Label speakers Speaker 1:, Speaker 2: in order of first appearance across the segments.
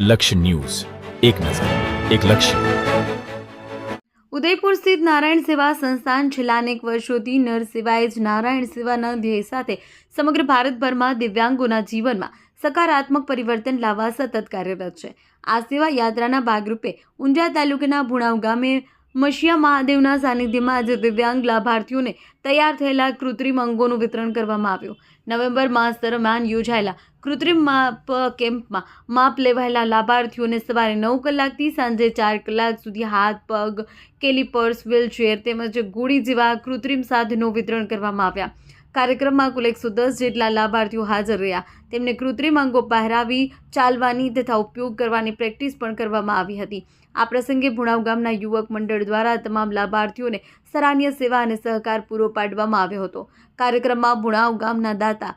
Speaker 1: લક્ષ્ય ન્યૂઝ, એક નજર, એક લક્ષ્ય.
Speaker 2: ઉદયપુર સ્થિત નારાયણ સેવા સંસ્થાન છેલ્લા અનેક વર્ષોથી નર સિવાય જ નારાયણ સેવાના ધ્યેય સાથે સમગ્ર ભારતભરમાં દિવ્યાંગોના જીવનમાં સકારાત્મક પરિવર્તન લાવવા સતત કાર્યરત છે. આ સેવા યાત્રાના ભાગરૂપે ઊંઝા તાલુકાના ભુણાવ ગામે મશિયા મહાદેવના સાનિધ્યમાં આજે દિવ્યાંગ લાભાર્થીઓને તૈયાર થયેલા કૃત્રિમ અંગોનું વિતરણ કરવામાં આવ્યું. નવેમ્બર માસ દરમિયાન યોજાયેલા કૃત્રિમ માપ કેમ્પમાં માપ લેવાયેલા લાભાર્થીઓને સવારે 9 કલાકથી સાંજે 4 કલાક સુધી હાથ, પગ, કેલિપર્સ, વ્હીલચેર તેમજ ગોળી જેવા કૃત્રિમ સાધનો વિતરણ કરવામાં આવ્યા. કાર્યક્રમમાં કુલ 110 જેટલા લાભાર્થીઓ હાજર રહ્યા. તેમને કૃત્રિમ અંગો પહેરાવી ચાલવાની તથા ઉપયોગ કરવાની પ્રેક્ટિસ પણ કરવામાં આવી હતી. આ પ્રસંગે ભુણાવ ગામના યુવક મંડળ દ્વારા તમામ લાભાર્થીઓને સરાહનીય સેવા અને સહકાર પૂરો પાડવામાં આવ્યો હતો. કાર્યક્રમમાં ભુણાવ ગામના દાતા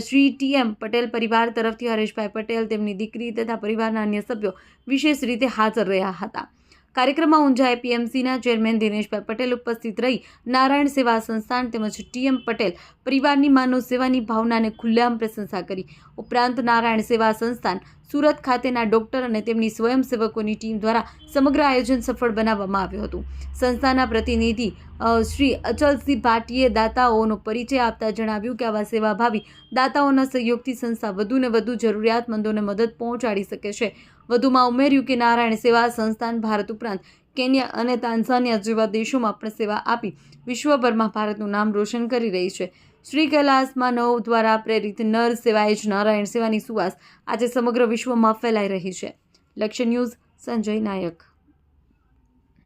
Speaker 2: શ્રી TM પટેલ પરિવાર તરફથી હરેશભાઈ પટેલ, તેમની દીકરી તથા પરિવારના અન્ય સભ્યો વિશેષ રીતે હાજર રહ્યા હતા. કાર્યક્રમમાં ઊંઝા APMCના ચેરમેન દિનેશભાઈ પટેલ ઉપસ્થિત રહી નારાયણ સેવા સંસ્થાન તેમજ TM પટેલ પરિવારની માનવ સેવાની ભાવનાને ખુલ્લેઆમ પ્રશંસા કરી. ઉપરાંત નારાયણ સેવા સંસ્થાન સુરત ખાતેના ડોક્ટર અને તેમની સ્વયંસેવકોની ટીમ દ્વારા સમગ્ર આયોજન સફળ બનાવવામાં આવ્યું હતું. સંસ્થાના પ્રતિનિધિ શ્રી અચલસિંહ ભાટીએ દાતાઓનો પરિચય આપતા જણાવ્યું કે આવા સેવાભાવી દાતાઓના સહયોગથી સંસ્થા વધુને વધુ જરૂરિયાતમંદોને મદદ પહોંચાડી શકે છે. વધુમાં ઉમેર્યું કે નારાયણ સેવા સંસ્થાન ભારત ઉપરાંત કેન્યા અને તાન્ઝાનિયા જેવા દેશોમાં પણ સેવા આપી વિશ્વભરમાં ભારતનું નામ રોશન કરી રહી છે. શ્રી કૈલાસમાં નવ દ્વારા પ્રેરિત નર સેવાય જ નારાયણ સેવાની સુવાસ આજે સમગ્ર વિશ્વમાં ફેલાઈ રહી છે. લક્ષ્ય ન્યૂઝ, સંજય નાયક.